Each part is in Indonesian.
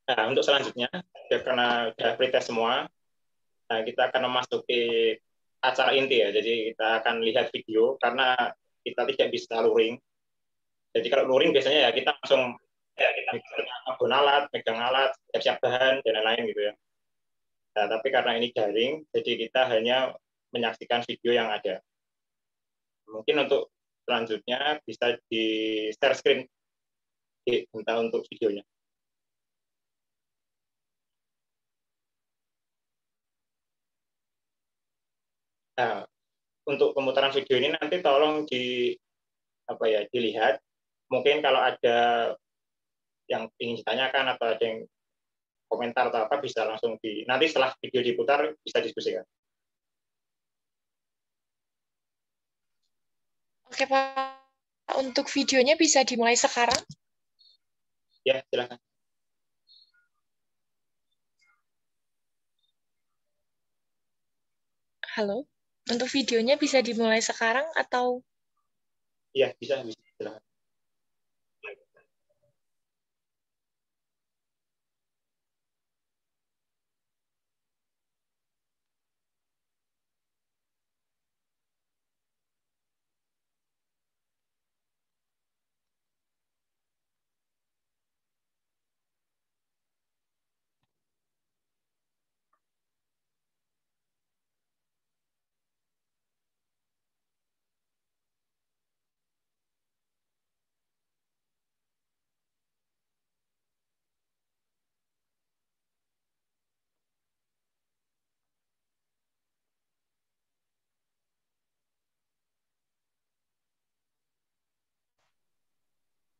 Nah, untuk selanjutnya, karena sudah pretest semua, nah, kita akan memasuki acara inti ya. Jadi kita akan lihat video karena kita tidak bisa luring. Jadi kalau luring biasanya ya kita langsung megang alat, siap-siap bahan dan lain-lain gitu ya. Nah, tapi karena ini daring, jadi kita hanya menyaksikan video yang ada. Mungkin untuk selanjutnya bisa di share screen entah untuk videonya. Nah, untuk pemutaran video ini nanti tolong dilihat. Mungkin kalau ada yang ingin ditanyakan atau ada yang komentar atau apa bisa langsung nanti setelah video diputar bisa diskusikan. Oke Pak, untuk videonya bisa dimulai sekarang? Ya, silakan. Halo, untuk videonya bisa dimulai sekarang atau? Iya, bisa silakan.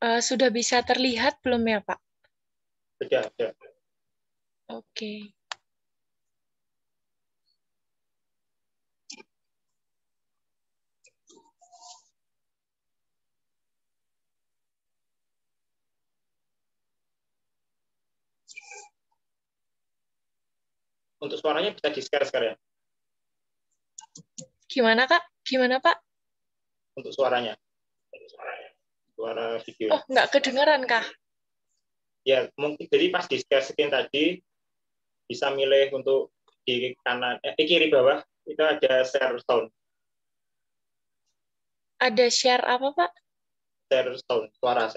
Sudah bisa terlihat belum ya Pak? Sudah. Oke. Untuk suaranya bisa di-share sekarang. Gimana Kak? Gimana Pak? Untuk suaranya. Suara video. Oh, nggak kedengaran Kak? Ya, mungkin jadi pas di-share screen tadi bisa milih untuk di kanan, di kiri bawah itu ada share sound. Ada share apa Pak? Share sound, suara.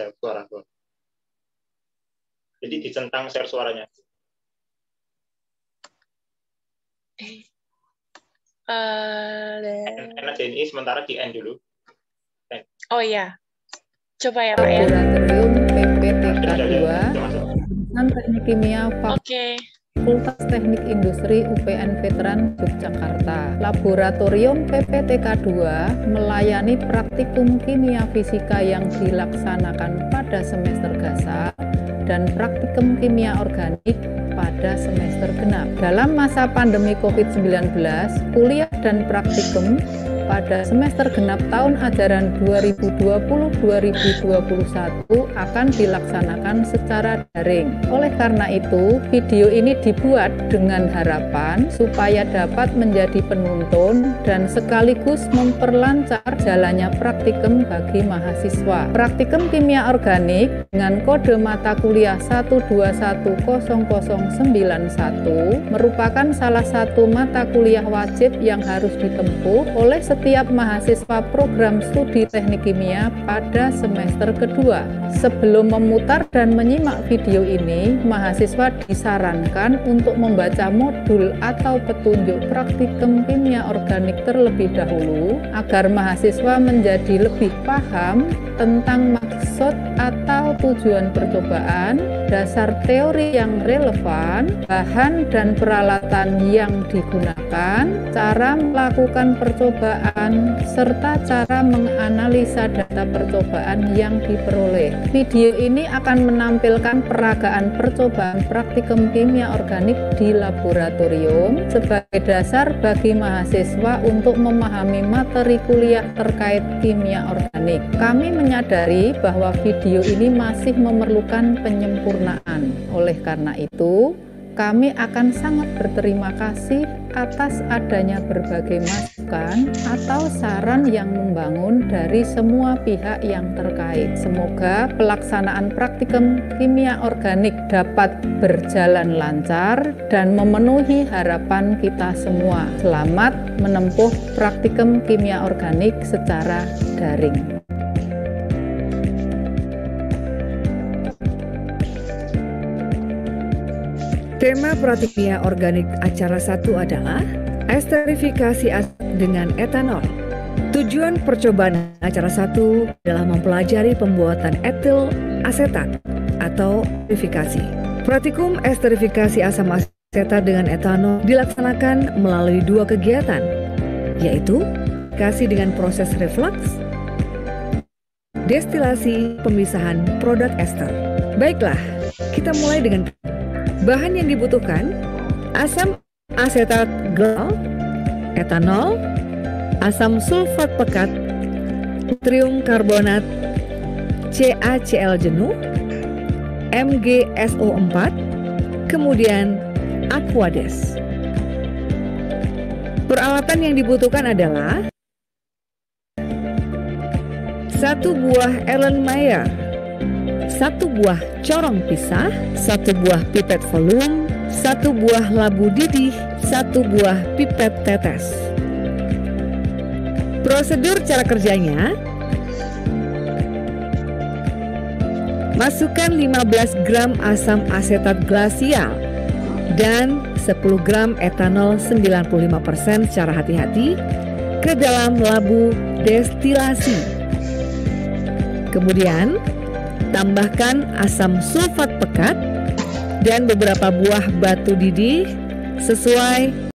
Jadi dicentang share suaranya. Enak ini sementara di end dulu. Oh iya. Coba ya Pak ya. Laboratorium PPTK 2 jurusan Teknik Kimia Fakultas Teknik Industri UPN Veteran Yogyakarta. Laboratorium PPTK 2 melayani praktikum kimia fisika yang dilaksanakan pada semester gasal dan praktikum kimia organik pada semester genap. Dalam masa pandemi COVID-19, kuliah dan praktikum pada semester genap tahun ajaran 2020-2021 akan dilaksanakan secara daring. Oleh karena itu, video ini dibuat dengan harapan supaya dapat menjadi penuntun dan sekaligus memperlancar jalannya praktikum bagi mahasiswa. Praktikum kimia organik dengan kode mata kuliah 12100091 merupakan salah satu mata kuliah wajib yang harus ditempuh oleh setiap mahasiswa program studi teknik kimia pada semester kedua. Sebelum memutar dan menyimak video ini, mahasiswa disarankan untuk membaca modul atau petunjuk praktikum kimia organik terlebih dahulu agar mahasiswa menjadi lebih paham tentang maksud atau tujuan percobaan, dasar teori yang relevan, bahan dan peralatan yang digunakan, cara melakukan percobaan, serta cara menganalisa data percobaan yang diperoleh. Video ini akan menampilkan peragaan percobaan praktikum kimia organik di laboratorium sebagai dasar bagi mahasiswa untuk memahami materi kuliah terkait kimia organik. Kami menyadari bahwa video ini masih memerlukan penyempurnaan. Oleh karena itu, kami akan sangat berterima kasih atas adanya berbagai masukan masukan atau saran yang membangun dari semua pihak yang terkait. Semoga pelaksanaan praktikum kimia organik dapat berjalan lancar dan memenuhi harapan kita semua. Selamat menempuh praktikum kimia organik secara daring. Tema praktik kimia organik acara 1 adalah esterifikasi dengan etanol. Tujuan percobaan acara 1 adalah mempelajari pembuatan etil asetat atau esterifikasi. Praktikum esterifikasi asam asetat dengan etanol dilaksanakan melalui 2 kegiatan, yaitu esterifikasi dengan proses reflux, destilasi pemisahan produk ester. Baiklah, kita mulai dengan bahan yang dibutuhkan: asam asetat gel, etanol, asam sulfat pekat, natrium karbonat, CaCl jenuh, MgSO4, kemudian Aquades. Peralatan yang dibutuhkan adalah 1 buah Erlenmeyer, 1 buah corong pisah, 1 buah pipet volume, 1 buah labu didih, 1 buah pipet tetes. Prosedur cara kerjanya: masukkan 15 gram asam asetat glasial dan 10 gram etanol 95% secara hati-hati ke dalam labu destilasi. Kemudian tambahkan asam sulfat pekat dan beberapa buah batu didih sesuai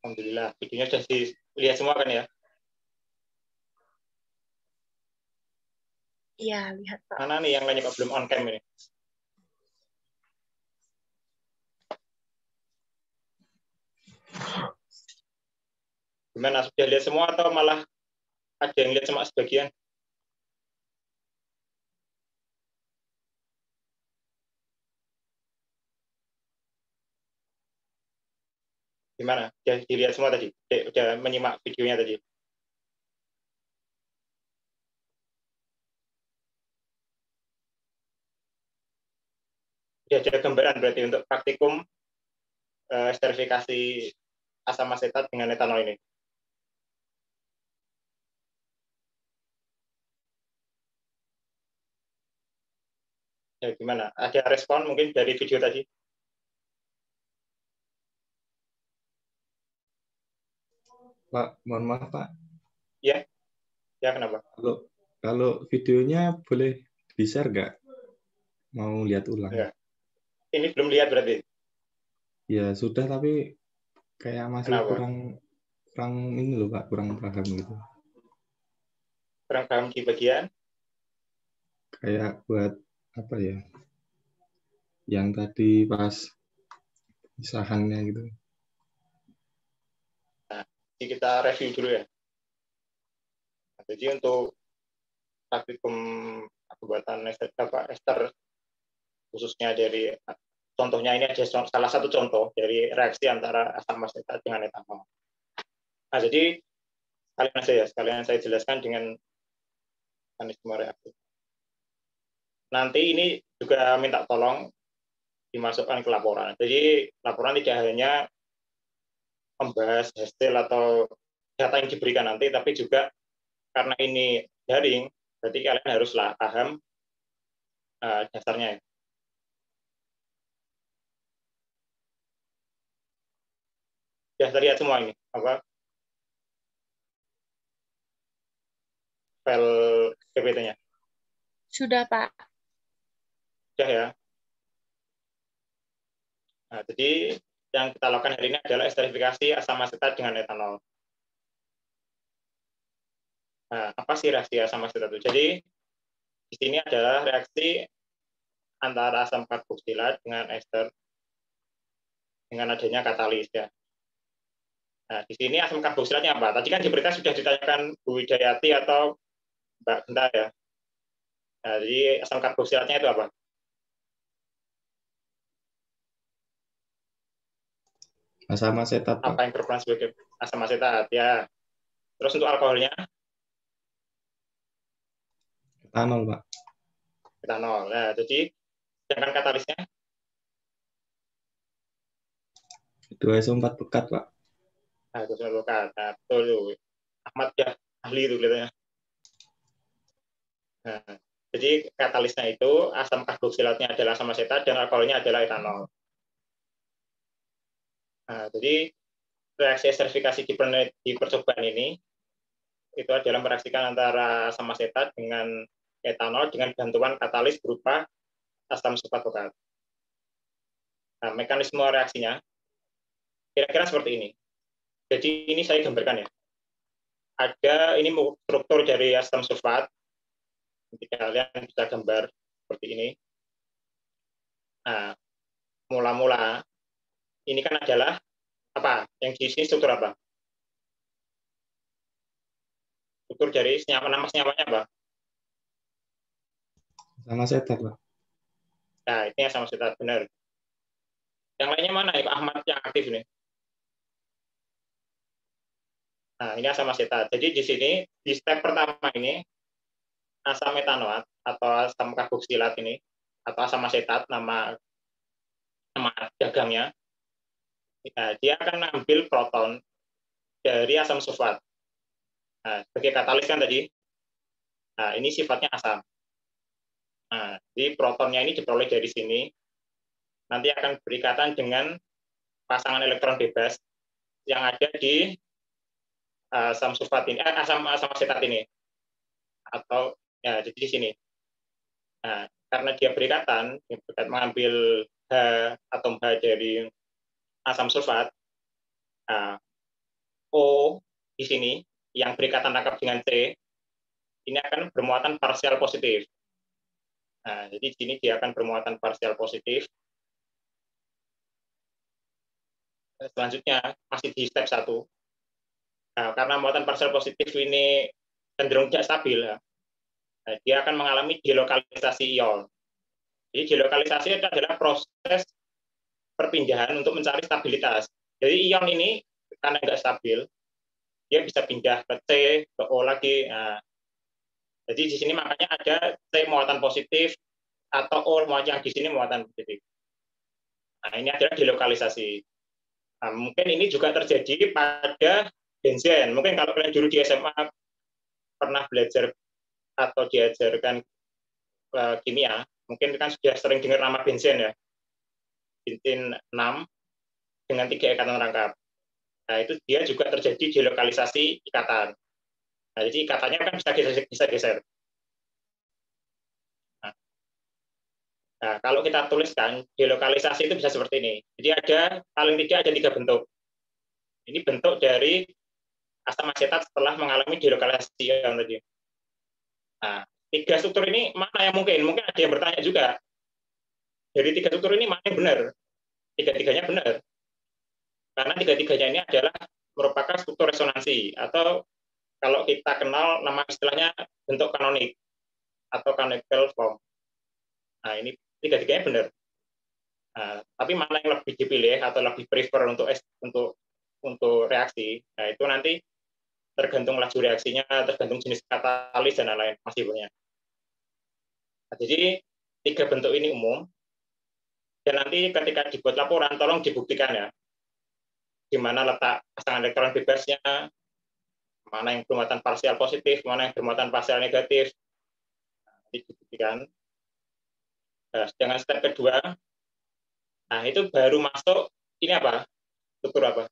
Alhamdulillah, videonya sudah dilihat semua kan ya? Iya, lihat Pak. Mana nih yang lainnya kok belum on cam ini? Gimana, sudah lihat semua atau malah ada yang lihat cuma sebagian? Gimana? Sudah dilihat semua tadi? Sudah menyimak videonya tadi? Sudah ada gambaran berarti untuk praktikum esterifikasi asam asetat dengan etanol ini? Ya, gimana? Ada respon mungkin dari video tadi? Pak, mohon maaf Pak. Ya, ya kenapa? Kalau videonya boleh di-share nggak? Mau lihat ulang? Ya. Ini belum lihat berarti? Ya sudah, tapi kayak masih Kenapa? kurang ini loh Pak, kurang paham gitu. Kurang paham di bagian? Kayak buat apa ya? Yang tadi pas pisahannya gitu. Nah, jadi kita review dulu ya. Nah, jadi untuk praktikum pembuatan ester khususnya dari contohnya ini ada salah satu contoh dari reaksi antara asam asetat dengan etanol. Nah, jadi sekalian saya jelaskan dengan mekanisme reaksi. Nanti ini juga minta tolong dimasukkan ke laporan. Jadi laporan tidak hanya membahas hasil atau data yang diberikan nanti, tapi juga karena ini daring, berarti kalian haruslah paham dasarnya. Ya, lihat semua ini apa file PPT-nya. Sudah Pak. Sudah ya. Nah, jadi yang kita lakukan hari ini adalah esterifikasi asam asetat dengan etanol. Nah, apa sih reaksi asam asetat itu? Jadi di sini adalah reaksi antara asam karboksilat dengan ester dengan adanya katalis ya. Nah, di sini asam karboksilatnya apa? Tadi kan di berita sudah ditanyakan Bu Widayati atau Mbak Genta ya. Nah, jadi asam karboksilatnya itu apa? Asam asetat Pak. Apa yang berperan sebagai asam asetat ya? Terus untuk alkoholnya? Etanol Pak. Etanol. Nah, jadi sedangkan katalisnya? 2SO4 pekat Pak. Nah, itu sudah pekat. Nah, betul. Ahmad ya ahli itu kelihatannya. Nah, jadi katalisnya itu asam karboksilatnya adalah asam asetat dan alkoholnya adalah etanol. Nah, jadi reaksi esterifikasi di percobaan ini itu adalah mereaksikan antara asam asetat dengan etanol dengan bantuan katalis berupa asam sulfat pekat. Nah, mekanisme reaksinya kira-kira seperti ini. Jadi ini saya gambarkan ya. Ada ini struktur dari asam sulfat. Nanti kalian bisa gambar seperti ini. Nah, mula-mula ini kan adalah apa? Yang di sini struktur apa? Struktur dari nama senyapanya apa? Asam asetat Pak. Nah, ini asam asetat benar. Yang lainnya mana ya Pak Ahmad yang aktif ini? Nah, ini asam asetat. Jadi di sini di step pertama ini asam metanoat atau asam karboksilat ini atau asam asetat nama dagangnya. Nah, dia akan mengambil proton dari asam sulfat. Nah, sebagai katalis kan tadi. Nah, ini sifatnya asam. Nah, jadi protonnya ini diperoleh dari sini. Nanti akan berikatan dengan pasangan elektron bebas yang ada di asam sulfat ini, asam asetat ini. Atau ya jadi di sini. Nah, karena dia berikatan mengambil H atom H dari asam sulfat, O di sini yang berikatan tangkap dengan C ini akan bermuatan parsial positif. Nah, jadi di sini dia akan bermuatan parsial positif. Selanjutnya masih di step 1. Nah, karena muatan parsial positif ini cenderung tidak stabil, dia akan mengalami delokalisasi ion. Jadi delokalisasi adalah proses perpindahan untuk mencari stabilitas. Jadi ion ini karena nggak stabil, dia bisa pindah ke C, ke O lagi. Nah, jadi di sini makanya ada C muatan positif atau O yang di sini muatan positif. Nah, ini adalah delokalisasi. Nah, mungkin ini juga terjadi pada benzen. Mungkin kalau kalian dulu di SMA pernah belajar atau diajarkan kimia, mungkin kan sudah sering dengar nama benzen ya. Benzen 6 dengan 3 ikatan rangkap. Nah, itu dia juga terjadi delokalisasi ikatan. Nah, jadi ikatannya kan bisa geser. Nah, kalau kita tuliskan, delokalisasi itu bisa seperti ini. Jadi paling tidak ada 3 bentuk. Ini bentuk dari asam asetat setelah mengalami delokalisasi ion tadi. Nah, 3 struktur ini mana yang mungkin? Mungkin ada yang bertanya juga. Dari 3 struktur ini mana yang benar? 3-tiganya benar. Karena 3-tiganya ini adalah merupakan struktur resonansi atau kalau kita kenal nama istilahnya bentuk kanonik atau canonical form. Nah, ini 3-tiganya benar. Nah, tapi mana yang lebih dipilih atau lebih prefer untuk reaksi? Nah, itu nanti tergantung laju reaksinya, tergantung jenis katalis dan lain-lain masih banyak. Nah, jadi 3 bentuk ini umum. Dan nanti ketika dibuat laporan, tolong dibuktikan ya, di mana letak pasangan elektron bebasnya, mana yang bermuatan parsial positif, mana yang bermuatan parsial negatif. Nah, dibuktikan. Nah, dengan step kedua, nah itu baru masuk, ini apa? Struktur apa?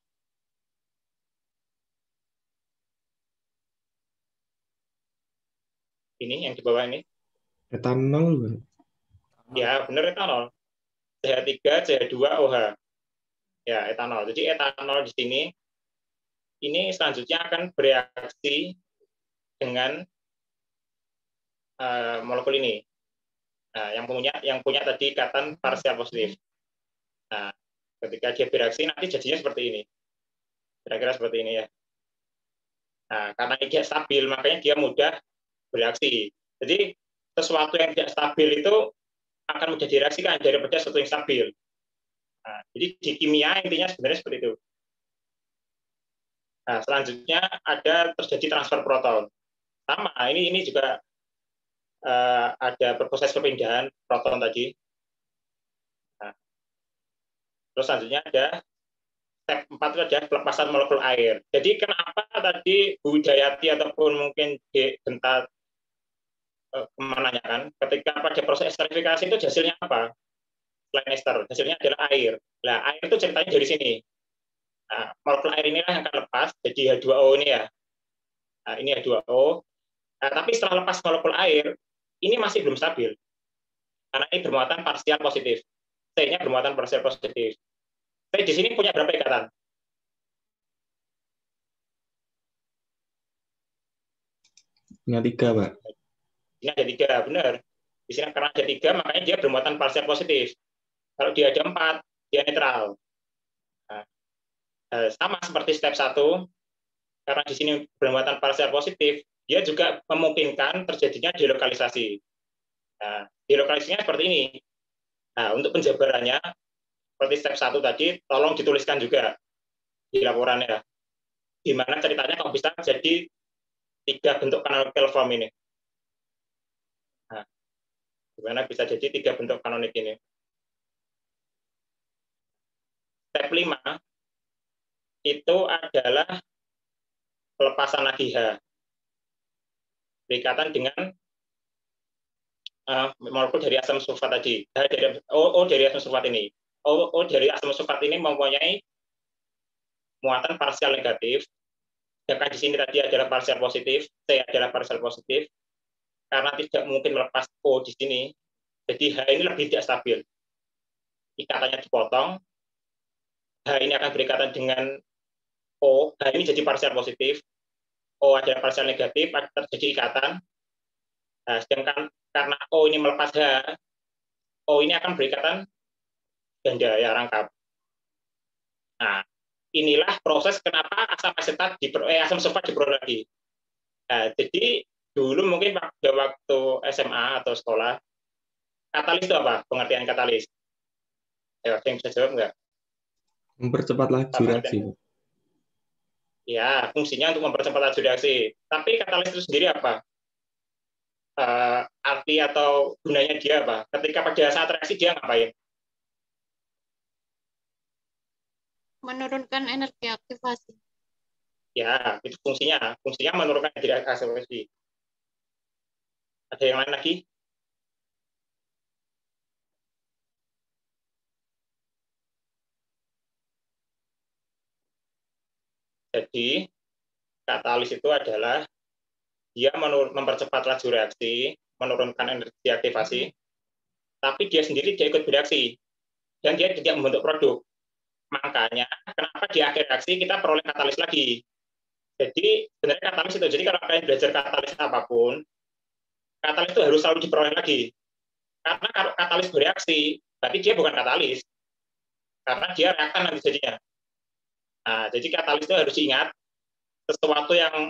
Ini yang di bawah ini. Etanol. Ya, benar etanol. CH3, CH2, OH. Ya, etanol. Jadi etanol di sini ini selanjutnya akan bereaksi dengan molekul ini. Nah, yang punya tadi ikatan parsial positif. Nah, ketika dia bereaksi nanti jadinya seperti ini. Kira-kira seperti ini ya. Nah, karena dia stabil makanya dia mudah bereaksi. Jadi sesuatu yang tidak stabil itu akan mudah direaksikan daripada sesuatu yang stabil. Nah, jadi di kimia intinya sebenarnya seperti itu. Nah, selanjutnya ada terjadi transfer proton. Sama, ini juga ada proses perpindahan proton tadi. Nah, terus selanjutnya ada step 4 itu adalah pelepasan molekul air. Jadi kenapa tadi Bu Widayati ataupun mungkin Genta menanyakan, ketika pada proses esterifikasi itu hasilnya apa? Selain ester, hasilnya adalah air. Nah, air itu ceritanya dari sini. Nah, molekul air inilah yang akan lepas, jadi H2O ini ya. Nah, ini H2O. Nah, tapi setelah lepas molekul air, ini masih belum stabil. Karena ini bermuatan parsial positif. C-nya bermuatan parsial positif. C di sini punya berapa ikatan? Punya 3, Pak. Ini ada 3, benar. Di sini karena ada 3, makanya dia bermuatan parsial positif. Kalau dia ada 4, dia netral. Nah, sama seperti step 1, karena di sini bermuatan parsial positif, dia juga memungkinkan terjadinya delokalisasi. Nah, delokalisasinya seperti ini. Nah, untuk penjabarannya, seperti step 1 tadi, tolong dituliskan juga di laporannya. Gimana ceritanya kok bisa jadi 3 bentuk canonical form ini. Nah, gimana bisa jadi 3 bentuk kanonik ini. Step 5 itu adalah pelepasan AGH. Berikatan dengan molekul dari asam sulfat tadi. O dari asam sulfat ini. O dari asam sulfat ini mempunyai muatan parsial negatif. Sedangkan di sini tadi adalah parsial positif, C adalah parsial positif. Karena tidak mungkin melepas O di sini, jadi H ini lebih tidak stabil. Ikatannya dipotong, H ini akan berikatan dengan O, H ini jadi parsial positif, O adalah parsial negatif, terjadi ikatan. Nah, sedangkan karena O ini melepas H, O ini akan berikatan ganda ya rangkap. Nah, inilah proses kenapa asam asetat asam sulfat diperoleh lagi. Nah, jadi dulu mungkin pada waktu SMA atau sekolah, katalis itu apa? Pengertian katalis. Ya, ada yang bisa jawab nggak? Mempercepat laju reaksi. Ya, fungsinya untuk mempercepat laju reaksi. Tapi katalis itu sendiri apa? Arti atau gunanya dia apa? Ketika pada saat reaksi dia ngapain? Menurunkan energi aktivasi. Ya, itu fungsinya. Fungsinya menurunkan energi aktivasi. Ada yang lain lagi? Jadi, katalis itu adalah dia mempercepat laju reaksi, menurunkan energi aktivasi, tapi dia sendiri dia ikut bereaksi, dan dia tidak membentuk produk. Makanya, kenapa di akhir reaksi kita peroleh katalis lagi. Jadi, sebenarnya katalis itu, jadi kalau kalian belajar katalis apapun, katalis itu harus selalu diperoleh lagi. Karena kalau katalis bereaksi, berarti dia bukan katalis. Karena dia reaktan nanti jadinya. Nah, jadi katalis itu harus diingat, sesuatu yang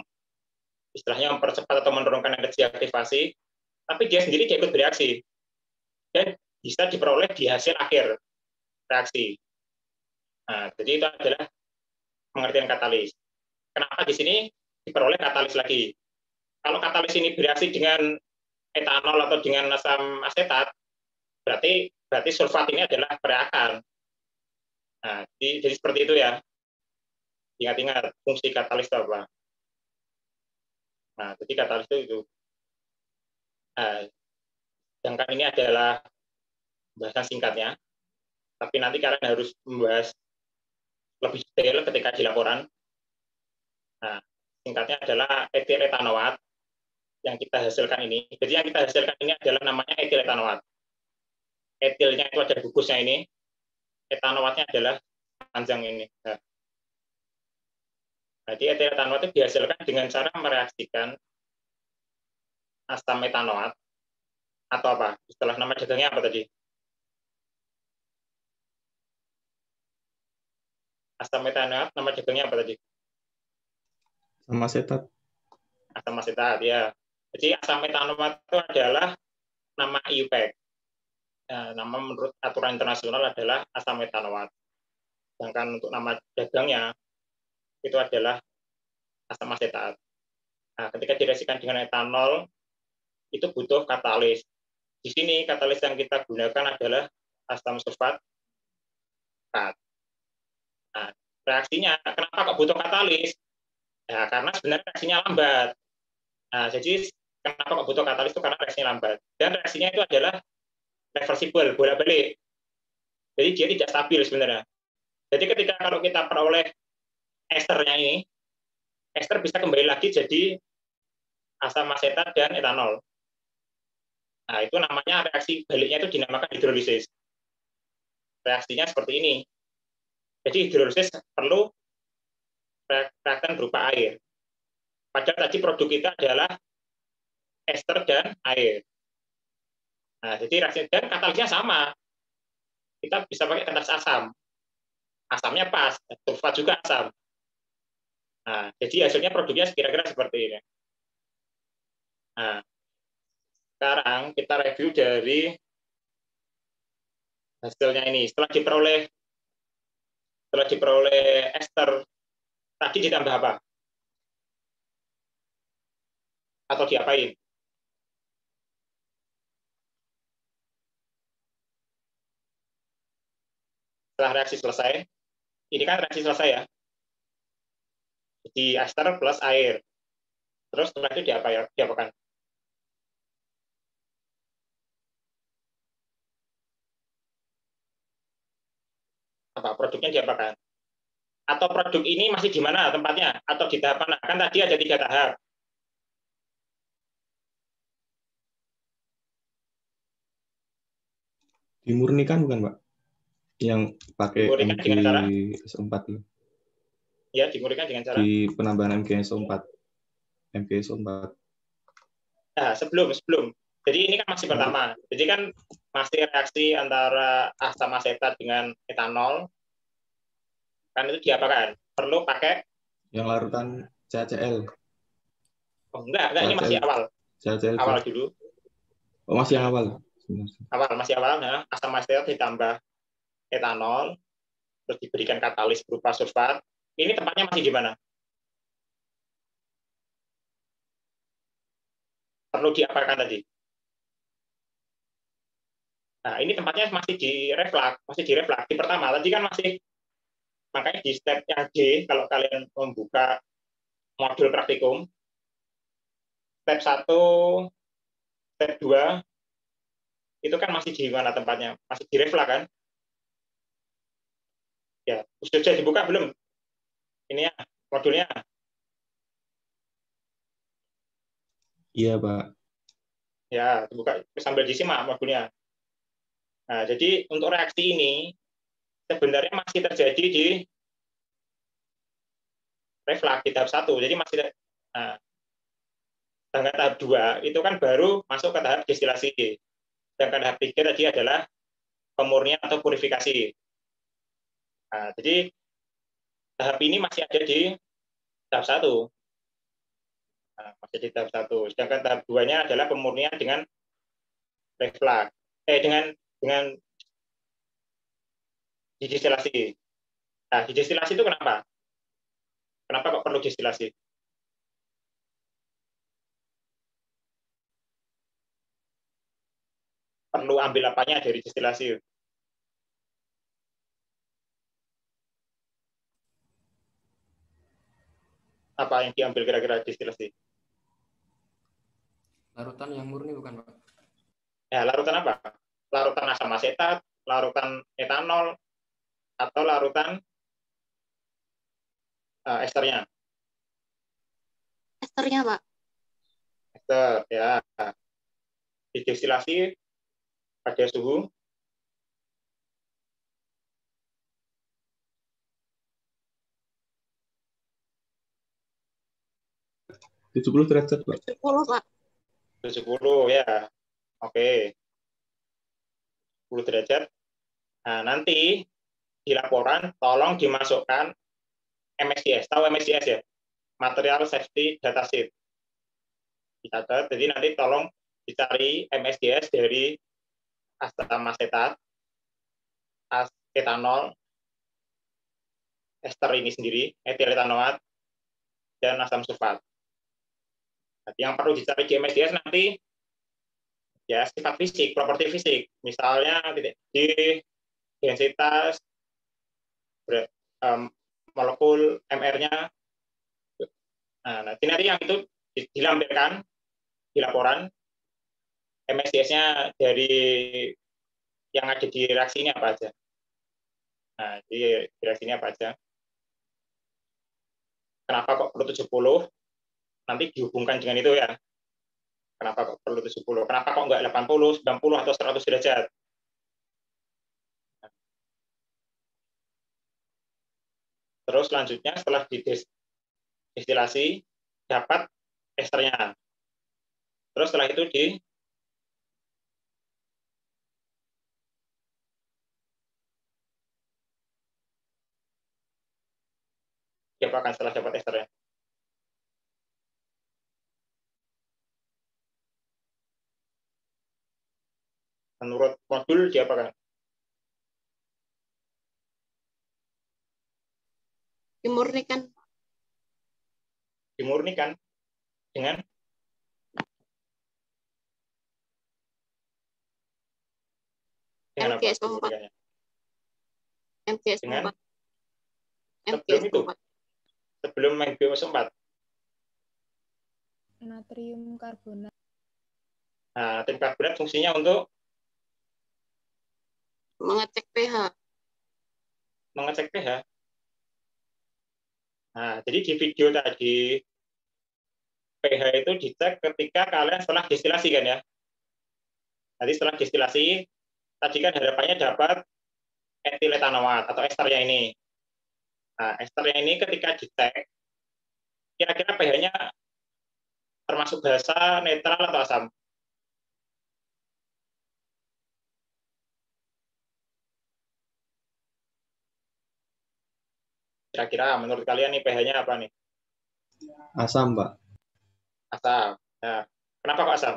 istilahnya mempercepat atau menurunkan energi aktivasi, tapi dia sendiri dia ikut bereaksi. Dan bisa diperoleh di hasil akhir reaksi. Nah, jadi itu adalah pengertian katalis. Kenapa di sini diperoleh katalis lagi? Kalau katalis ini bereaksi dengan etanol atau dengan asam asetat, berarti sulfat ini adalah pereakan. Nah, jadi seperti itu ya. Ingat-ingat fungsi katalis itu apa. Nah, jadi katalis itu. Nah, sedangkan ini adalah bahasan singkatnya, tapi nanti kalian harus membahas lebih detail ketika di laporan. Nah, singkatnya adalah etil etanoat yang kita hasilkan ini. Jadi yang kita hasilkan ini adalah namanya etil etanoat. Etilnya itu ada gugusnya ini, etanoatnya adalah panjang ini. Nah, jadi etil etanoat itu dihasilkan dengan cara mereaksikan asam metanoat atau apa? Istilah nama dagangnya apa tadi? Asam metanoat, nama dagangnya apa tadi? Asam asetat. Asam asetat, ya. Jadi asam metanoat itu adalah nama IUPAC. Nama menurut aturan internasional adalah asam metanoat. Sedangkan untuk nama dagangnya itu adalah asam asetat. Nah, ketika direaksikan dengan etanol, itu butuh katalis. Di sini katalis yang kita gunakan adalah asam sulfat. Nah, reaksinya, kenapa kok butuh katalis? Ya, karena sebenarnya reaksinya lambat. Nah, jadi kenapa kok butuh katalis itu karena reaksinya lambat. Dan reaksinya itu adalah reversible, bolak-balik. Jadi dia tidak stabil sebenarnya. Jadi ketika kalau kita peroleh esternya ini, ester bisa kembali lagi jadi asam asetat dan etanol. Nah, itu namanya reaksi baliknya itu dinamakan hidrolisis. Reaksinya seperti ini. Jadi hidrolisis perlu reaktan berupa air. Padahal tadi produk kita adalah ester dan air. Nah, jadi reaksi dan katalisnya sama. Kita bisa pakai katalis asam. Asamnya pas, sulfat juga asam. Nah, jadi hasilnya produknya kira-kira seperti ini. Nah, sekarang kita review dari hasilnya ini. Setelah diperoleh ester, tadi ditambah apa? Atau diapain? Setelah reaksi selesai, ini kan reaksi selesai ya. Jadi ester plus air. Terus setelah itu diapakan? Apa produknya diapakan? Atau produk ini masih di mana tempatnya? Atau di tahap mana? Kan tadi ada 3 tahap. Dimurnikan bukan, Pak? Yang pakai Dimurnikan dengan cara MgSO4 itu. ya dimurnikan dengan cara Di penambahan MgSO4. MgSO4. nah, sebelum. Jadi ini kan masih pertama. Jadi kan masih reaksi antara asam asetat dengan etanol. Kan itu diapakan? Perlu pakai Yang larutan CaCl. oh enggak, ini masih awal. CaCl. Awal dulu. Oh, masih yang awal. Masih awal, nah, asam asetat ditambah etanol, terus diberikan katalis berupa sulfat. Ini tempatnya masih di mana? Perlu diapakan tadi? Nah, ini tempatnya masih di reflux. Di pertama, tadi kan masih, makanya di step yang D, kalau kalian membuka modul praktikum, step 1, step 2, itu kan masih di mana tempatnya? Masih di reflux kan? Ya, sudah dibuka belum? Ini ya, modulnya. Iya, Pak. Ya, dibuka sambil disimak modulnya. Nah, jadi untuk reaksi ini sebenarnya masih terjadi di reflux di tahap 1. Jadi masih nah, tahap 2 itu kan baru masuk ke tahap destilasi. Dan tahap 3 tadi adalah pemurnian atau purifikasi. Nah, jadi tahap ini masih ada di tahap 1. Nah, masih di tahap 1. Sedangkan tahap 2-nya adalah pemurnian dengan reflux. Dengan didestilasi. Nah, didestilasi itu kenapa? Kenapa kok perlu destilasi? Perlu ambil apanya dari destilasi? Apa yang diambil kira-kira destilasi? Larutan yang murni bukan, Pak? Ya, larutan apa? Larutan asam asetat, larutan etanol, atau larutan esternya? Esternya, Pak. Ester, ya. Didestilasi pada suhu 70 derajat, Pak. 70, Pak. 70 ya. Oke. 10 derajat. Nah, nanti di laporan tolong dimasukkan MSDS. Tahu MSDS ya? Material Safety Data Sheet. Dicatat. Jadi nanti tolong dicari MSDS dari asam asetat, etanol, ester ini sendiri, etil etanoat, dan asam sulfat. Nah, yang perlu dicari di MSDS nanti ya sifat fisik, properti fisik, misalnya di densitas, molekul MR-nya. Nah, nanti yang itu dilampirkan di laporan MSDS-nya dari yang ada di reaksi ini apa aja. Nah, di reaksi ini apa aja. Kenapa kok perlu 70? Nanti dihubungkan dengan itu ya. Kenapa kok perlu 70? Kenapa kok enggak 80, 90, atau 100 derajat? Terus selanjutnya setelah didestilasi dapat esternya. Terus setelah itu diapakan setelah dapat esternya? Menurut modul diapakan? Dimurnikan. Dimurnikan dengan MgSO4. Dengan MgSO4. Sebelum MgSO4. Natrium karbonat. Nah, natrium karbonat fungsinya untuk mengecek pH. Mengecek pH. Nah, jadi di video tadi pH itu dicek ketika kalian setelah destilasi kan ya. Nanti setelah destilasi tadi kan harapannya dapat etiletanoat atau esternya ini. Nah, esternya ini ketika dicek, kira-kira pH-nya termasuk basa, netral, atau asam? Kira-kira menurut kalian nih pH-nya apa nih? Asam, Pak. Asam. Nah, kenapa kok asam?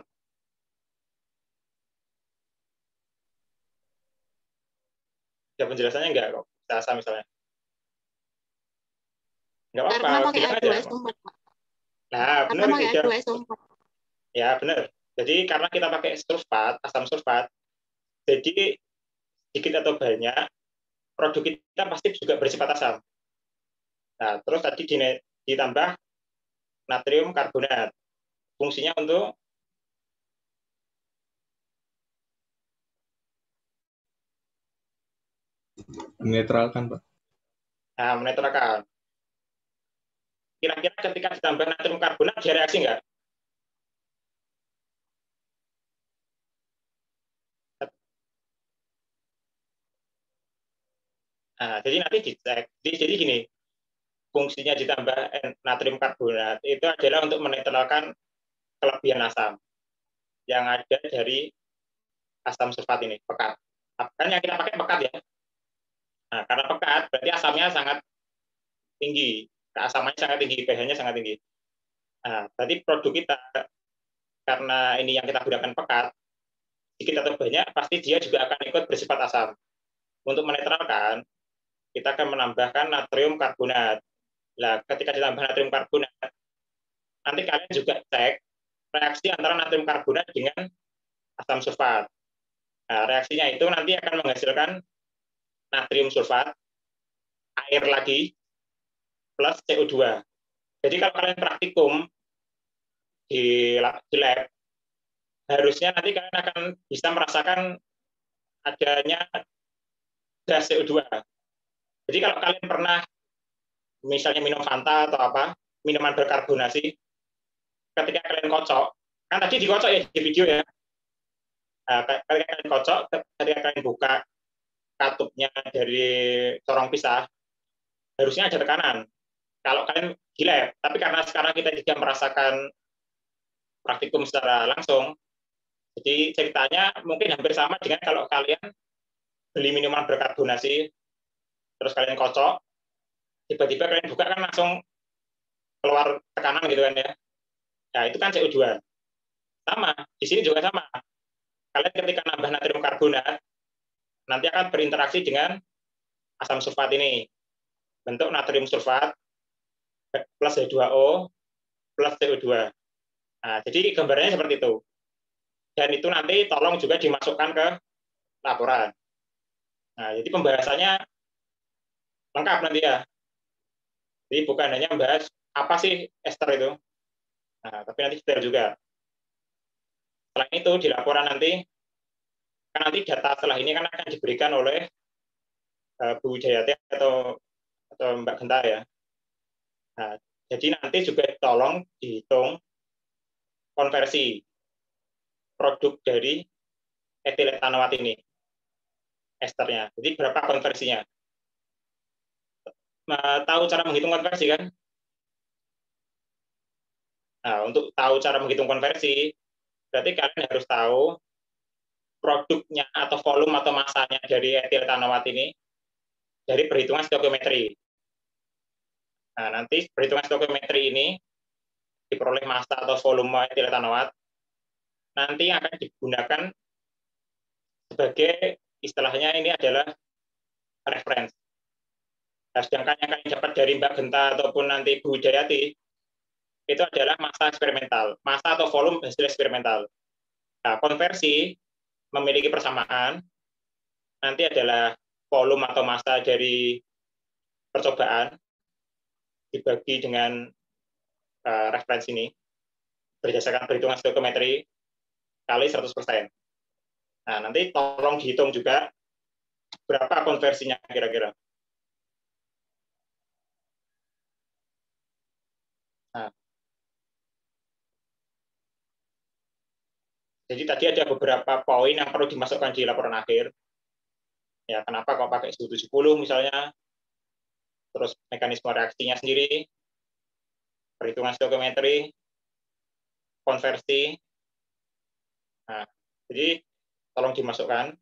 Ada penjelasannya nggak kok bisa asam misalnya? Nggak apa-apa, Karena pakai bilang aja. H2SO4, Pak. Nah, Karena benar pakai juga. H2SO4. Ya, benar. Jadi karena kita pakai sulfat, asam sulfat, jadi sedikit atau banyak produk kita pasti juga bersifat asam. Nah, terus tadi ditambah natrium karbonat. Fungsinya untuk Menetralkan, Pak. menetralkan. Kira-kira ketika ditambah natrium karbonat, dia reaksi nggak? Nah, jadi nanti dicek. Jadi gini, fungsinya ditambah natrium karbonat itu adalah untuk menetralkan kelebihan asam yang ada dari asam sulfat ini, pekat. Kan yang kita pakai pekat ya. Nah, karena pekat berarti asamnya sangat tinggi, keasamannya sangat tinggi, pH-nya sangat tinggi. Nah, berarti produk kita karena ini yang kita gunakan pekat, sedikit atau banyak pasti dia juga akan ikut bersifat asam. Untuk menetralkan, kita akan menambahkan natrium karbonat. Nah, ketika ditambah natrium karbonat, nanti kalian juga cek reaksi antara natrium karbonat dengan asam sulfat. Nah, reaksinya itu nanti akan menghasilkan natrium sulfat, air lagi, plus CO2. Jadi kalau kalian praktikum di lab, harusnya nanti kalian akan bisa merasakan adanya gas CO2. Jadi kalau kalian pernah misalnya minum Fanta atau apa, minuman berkarbonasi, ketika kalian kocok, kan tadi dikocok ya di video ya, nah, ketika kalian kocok, ketika kalian buka katupnya dari corong pisah, harusnya ada tekanan. Kalau kalian di lab, tapi karena sekarang kita tidak merasakan praktikum secara langsung, jadi ceritanya mungkin hampir sama dengan kalau kalian beli minuman berkarbonasi, terus kalian kocok, tiba-tiba kalian buka kan langsung keluar tekanan gitu kan ya. Nah, itu kan CO2. Sama, di sini juga sama. Kalian ketika nambah natrium karbonat, nanti akan berinteraksi dengan asam sulfat ini. Bentuk natrium sulfat plus H2O plus CO2. Nah, jadi gambarnya seperti itu. Dan itu nanti tolong juga dimasukkan ke laporan. Nah, jadi pembahasannya lengkap nanti ya. Jadi bukan hanya membahas apa sih ester itu, nah, tapi nanti detail juga. Selain itu di laporan nanti, kan nanti data setelah ini kan akan diberikan oleh Bu Jayati atau Mbak Genta ya. Nah, jadi nanti juga tolong dihitung konversi produk dari etiletanoat ini, esternya. Jadi berapa konversinya? Tahu cara menghitung konversi kan? Nah, untuk tahu cara menghitung konversi, berarti kalian harus tahu produknya atau volume atau masanya dari etiletanoat ini dari perhitungan stoikiometri. Nah, nanti perhitungan stoikiometri ini diperoleh massa atau volume etiletanoat nanti akan digunakan sebagai istilahnya ini adalah reference. Nah, sedangkan yang kalian dapat dari Mbak Genta ataupun nanti Bu Jayati itu adalah massa eksperimental, massa atau volume hasil eksperimental. Nah, konversi memiliki persamaan, nanti adalah volume atau massa dari percobaan dibagi dengan referensi ini berdasarkan perhitungan stoikiometri kali 100%. Nah, nanti tolong dihitung juga berapa konversinya kira-kira. Nah, jadi tadi ada beberapa poin yang perlu dimasukkan di laporan akhir. Ya, kenapa kok pakai suhu 70 misalnya? Terus mekanisme reaksinya sendiri, perhitungan stoichiometri, konversi. Nah, jadi tolong dimasukkan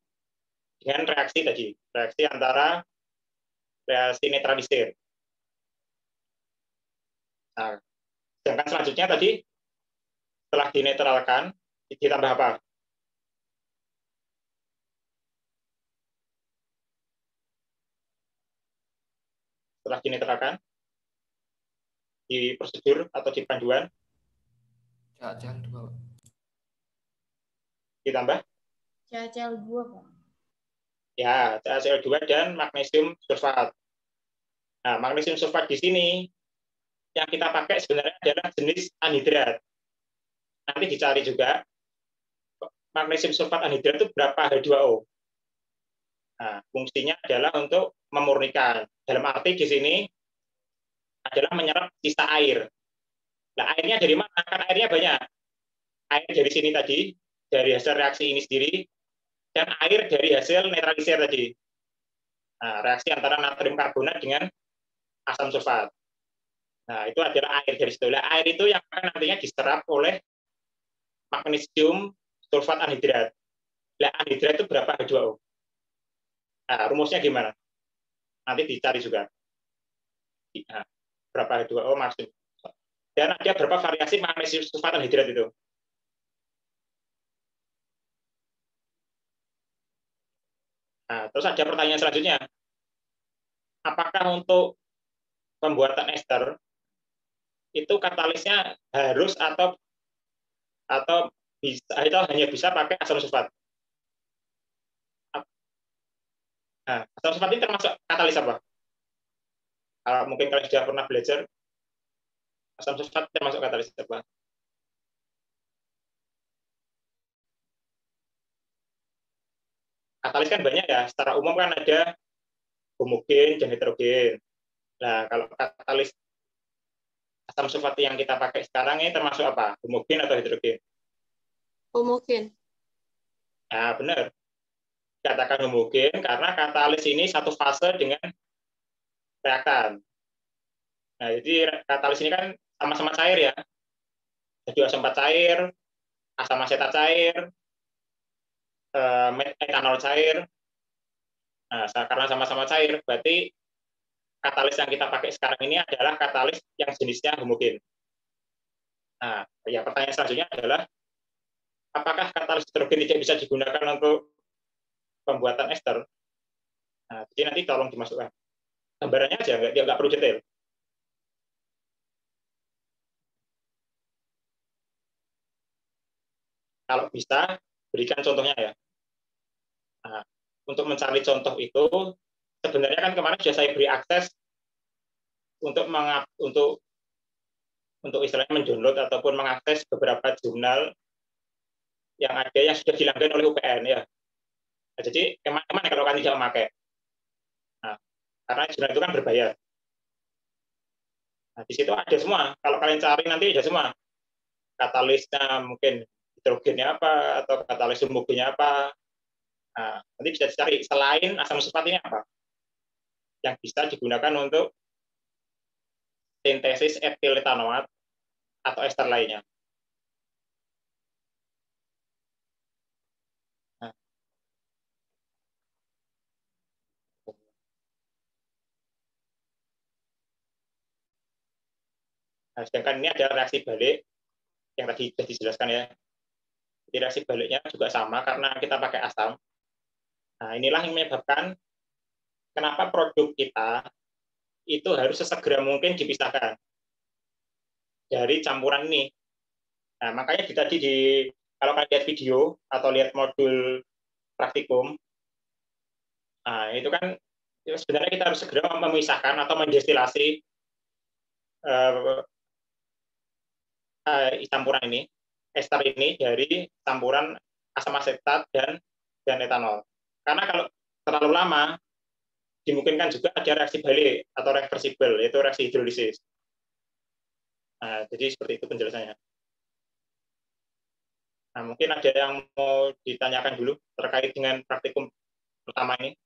dengan reaksi tadi, reaksi antara reaksi netralisir. Nah, sedangkan selanjutnya tadi setelah dinetralkan ditambah apa? Setelah dinetralkan di prosedur atau di panduan CaCl2, Pak. ditambah CaCl2, Pak. ya CaCl2 dan magnesium sulfat. Nah, magnesium sulfat di sini yang kita pakai sebenarnya adalah jenis anhidrat. Nanti dicari juga magnesium sulfat anhidrat itu berapa H2O. Nah, fungsinya adalah untuk memurnikan. Dalam arti di sini adalah menyerap sisa air. Nah, airnya dari mana? Kan airnya banyak. Air dari sini tadi, dari hasil reaksi ini sendiri, dan air dari hasil netralisir tadi. Nah, reaksi antara natrium karbonat dengan asam sulfat. Nah, itu adalah air dari situ. Nah, air itu yang nantinya diserap oleh magnesium sulfat anhidrat. Nah, anhidrat itu berapa H2O? Nah, rumusnya gimana? Nanti dicari juga. Nah, berapa H2O maksud. Dan ada berapa variasi magnesium sulfat anhidrat itu? Nah, terus ada pertanyaan selanjutnya. Apakah untuk pembuatan ester itu katalisnya harus atau bisa itu hanya bisa pakai asam sulfat? Nah, asam sulfat ini termasuk katalis apa? Mungkin kalian sudah pernah belajar, asam sulfat termasuk katalis apa? Katalis kan banyak ya, secara umum kan ada homogen dan heterogen. Nah, kalau katalis asam sulfat yang kita pakai sekarang ini termasuk apa? Homogen atau heterogen? Homogen. Nah, benar. Katakan homogen karena katalis ini satu fase dengan reaktan. Nah, jadi katalis ini kan sama-sama cair ya. H2SO4 cair, asam asetat cair, etanol cair. Nah, karena sama-sama cair, berarti katalis yang kita pakai sekarang ini adalah katalis yang jenisnya homogen. Nah, ya pertanyaan selanjutnya adalah apakah katalis heterogen tidak bisa digunakan untuk pembuatan ester? Nah, jadi nanti tolong dimasukkan gambarannya aja, nggak perlu detail. Kalau bisa, berikan contohnya ya. Nah, untuk mencari contoh itu, sebenarnya kan kemarin sudah saya beri akses untuk istilahnya mendownload ataupun mengakses beberapa jurnal yang ada yang sudah dilanggan oleh UPN ya. Nah, jadi teman-teman kalau kalian tidak memakai, nah, karena jurnal itu kan berbayar. Nah, di situ ada semua. Kalau kalian cari nanti ada semua. Katalisnya mungkin hidrogennya apa atau katalis homogennya apa. Nah, nanti bisa dicari selain asam sulfat ini apa yang bisa digunakan untuk sintesis etil etanoat atau ester lainnya. Nah, sedangkan ini ada reaksi balik yang tadi sudah dijelaskan ya. Jadi reaksi baliknya juga sama karena kita pakai asam. Nah, inilah yang menyebabkan kenapa produk kita itu harus sesegera mungkin dipisahkan dari campuran ini. Nah, makanya tadi kalau kalian lihat video atau lihat modul praktikum, nah itu kan sebenarnya kita harus segera memisahkan atau mendestilasi campuran ini, ester ini dari campuran asam asetat dan etanol. Karena kalau terlalu lama, dimungkinkan juga ada reaksi balik atau reversibel, yaitu reaksi hidrolisis. Nah, jadi seperti itu penjelasannya. Nah, mungkin ada yang mau ditanyakan dulu terkait dengan praktikum pertama ini.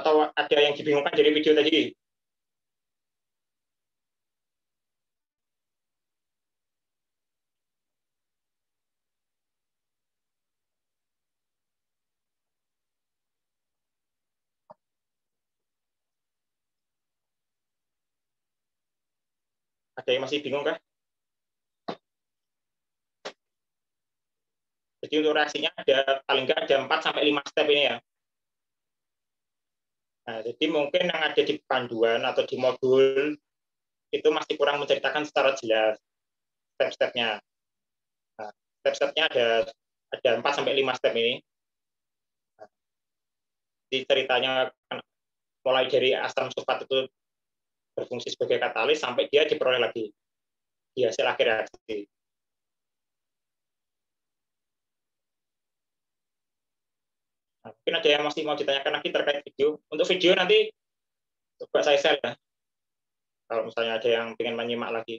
atau ada yang dibingungkan dari video tadi? Ada yang masih bingung kah? Jadi untuk reaksinya ada paling nggak ada 4 sampai 5 step ini ya. Nah, jadi mungkin yang ada di panduan atau di modul itu masih kurang menceritakan secara jelas step-stepnya. Nah, step-stepnya ada 4 sampai 5 step ini. Nah, di ceritanya mulai dari asam sulfat itu berfungsi sebagai katalis sampai dia diperoleh lagi di hasil akhir reaksi. Nah, mungkin ada yang masih mau ditanyakan lagi terkait video. Untuk video nanti coba saya share ya. Kalau misalnya ada yang ingin menyimak lagi.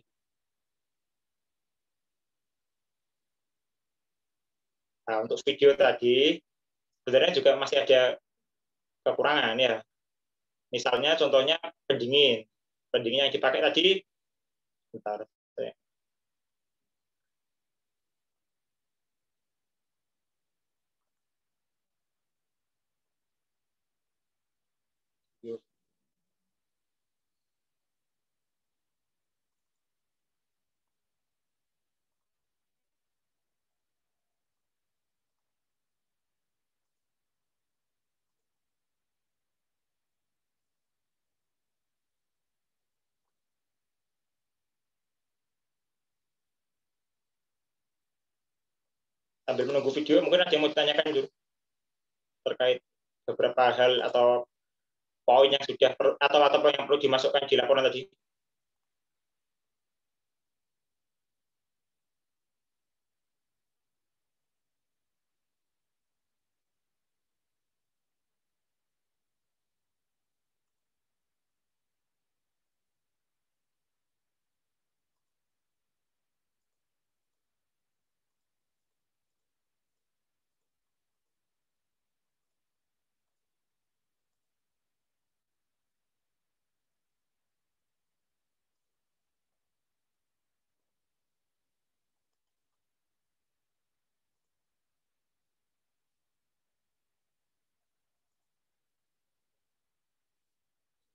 Nah, untuk video tadi sebenarnya juga masih ada kekurangan ya. Misalnya contohnya pendingin. Pendingin yang dipakai tadi, bentar. Sambil menunggu video, mungkin ada yang mau ditanyakan dulu terkait beberapa hal atau poin yang sudah atau yang perlu dimasukkan di laporan tadi.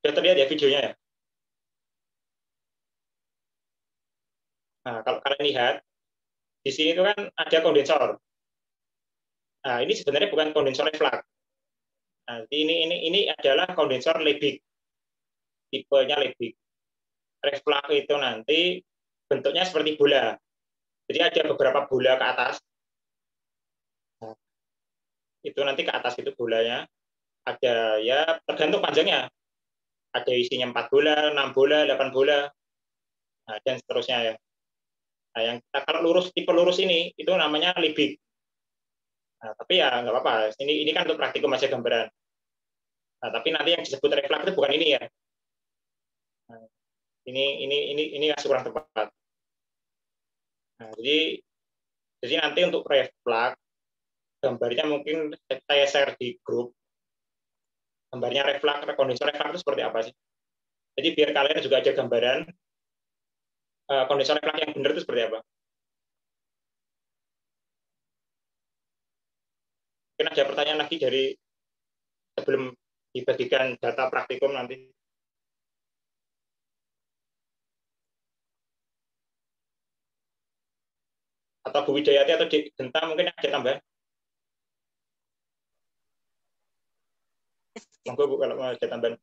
Sudah terlihat ya videonya ya? Nah, kalau kalian lihat, di sini itu kan ada kondensor. Nah, ini sebenarnya bukan kondensor reflux. Nah, ini adalah kondensor Liebig. Tipenya Liebig. Reflux itu nanti bentuknya seperti bola. Jadi ada beberapa bola ke atas. Nah, itu nanti ke atas itu bolanya. Ada ya tergantung panjangnya. Ada isinya 4 bola, 6 bola, 8 bola. Nah, dan seterusnya ya. Nah, yang kalau tipe lurus ini itu namanya Liebig. Nah, tapi ya nggak apa-apa. Ini kan untuk praktikum aja gambaran. Nah, tapi nanti yang disebut reflux itu bukan ini ya. Nah, ini masih kurang tepat. Nah, jadi nanti untuk reflux gambarnya mungkin saya share di grup. Gambarnya reflux, kondensor reflux itu seperti apa sih? Jadi biar kalian juga ada gambaran kondensor reflux yang benar itu seperti apa. Mungkin ada pertanyaan lagi dari sebelum dibagikan data praktikum nanti. Atau Bu Widayati atau di Genta mungkin ada tambahan. Monggo Bu kalau mau ada tambahan.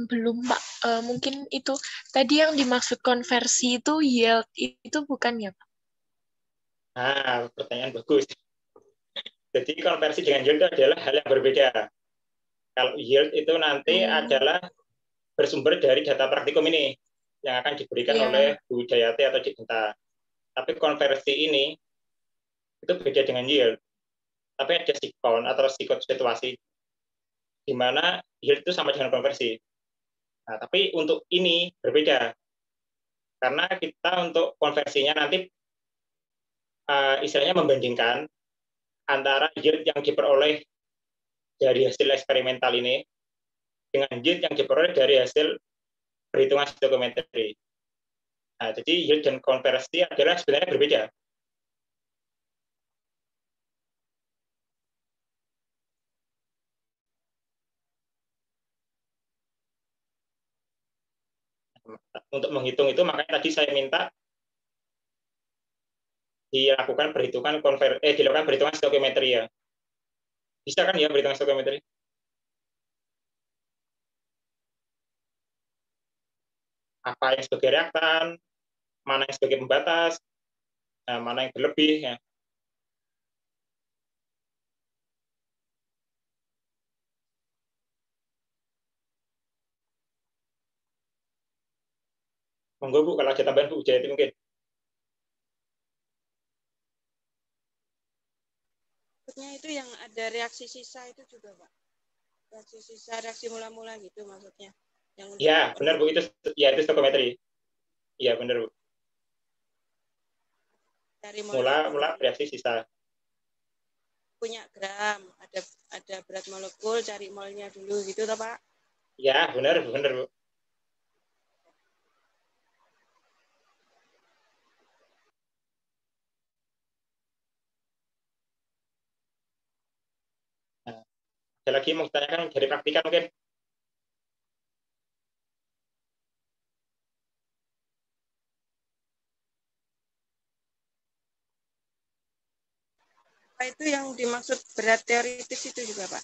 Belum Pak. Mungkin itu tadi yang dimaksud konversi itu yield itu bukan ya Pak? Nah, pertanyaan bagus. Jadi konversi dengan yield itu adalah hal yang berbeda. Kalau yield itu nanti adalah bersumber dari data praktikum ini yang akan diberikan oleh Bu Widayati atau Cik Genta. Tapi konversi ini itu beda dengan yield. Tapi ada sikon atau sikot situasi di mana yield itu sama dengan konversi. Nah, tapi untuk ini berbeda. Karena kita untuk konversinya nanti istilahnya membandingkan antara yield yang diperoleh dari hasil eksperimental ini dengan yield yang diperoleh dari hasil perhitungan stoichiometry. Nah, jadi yield dan konversi adalah sebenarnya berbeda. Untuk menghitung itu, makanya tadi saya minta dilakukan perhitungan stoichiometry ya. Bisa kan ya perhitungan stoichiometry? Apa yang sebagai reaktan, mana yang sebagai pembatas, mana yang berlebih ya. Monggo Bu, kalau ada tambahan Bu Jayati mungkin. Maksudnya itu yang ada reaksi sisa itu juga, Pak. Reaksi sisa, reaksi mula-mula gitu maksudnya. Yang Ya, benar Bu, itu stoichiometry. Iya, benar Bu. Dari Mula reaksi sisa. Punya gram, ada berat molekul, cari molnya dulu gitu toh, Pak? Ya, benar Bu. Nah, ada lagi mau ditanyakan dari praktikan mungkin? Apa itu yang dimaksud berat teoritis itu juga, Pak?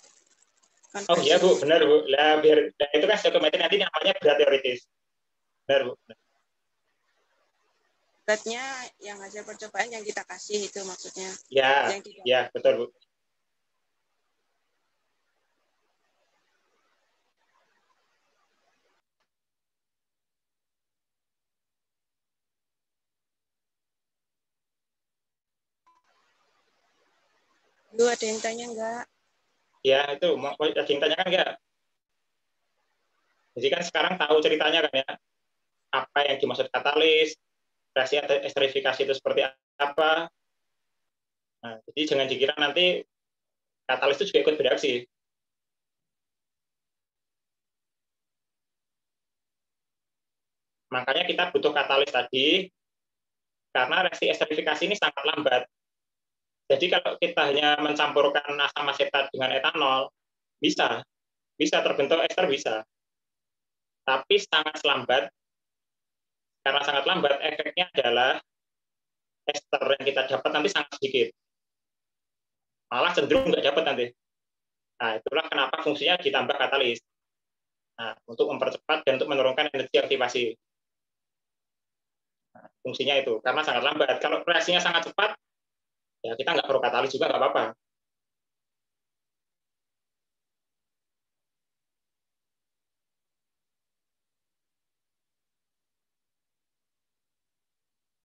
Oh iya Bu, benar Bu. Lah itu kan stoichiometry nanti namanya berat teoritis. Benar Bu. Beratnya yang hasil percobaan yang kita kasih itu maksudnya. Ya, betul Bu. Lu ada yang tanya enggak? Ya, itu mau ada yang tanyakan enggak? Jadi kan sekarang tahu ceritanya kan ya, apa yang dimaksud katalis, reaksi esterifikasi itu seperti apa. Nah, jadi jangan dikira nanti katalis itu juga ikut bereaksi. Makanya kita butuh katalis tadi, karena reaksi esterifikasi ini sangat lambat. Jadi kalau kita hanya mencampurkan asam asetat dengan etanol, bisa terbentuk ester bisa. Tapi sangat lambat. Karena sangat lambat, efeknya adalah ester yang kita dapat nanti sangat sedikit. Malah cenderung nggak dapat nanti. Nah, itulah kenapa fungsinya ditambah katalis. Nah, untuk mempercepat dan untuk menurunkan energi aktivasi. Nah, fungsinya itu, karena sangat lambat. Kalau reaksinya sangat cepat, ya kita nggak perlu katalis juga nggak apa-apa.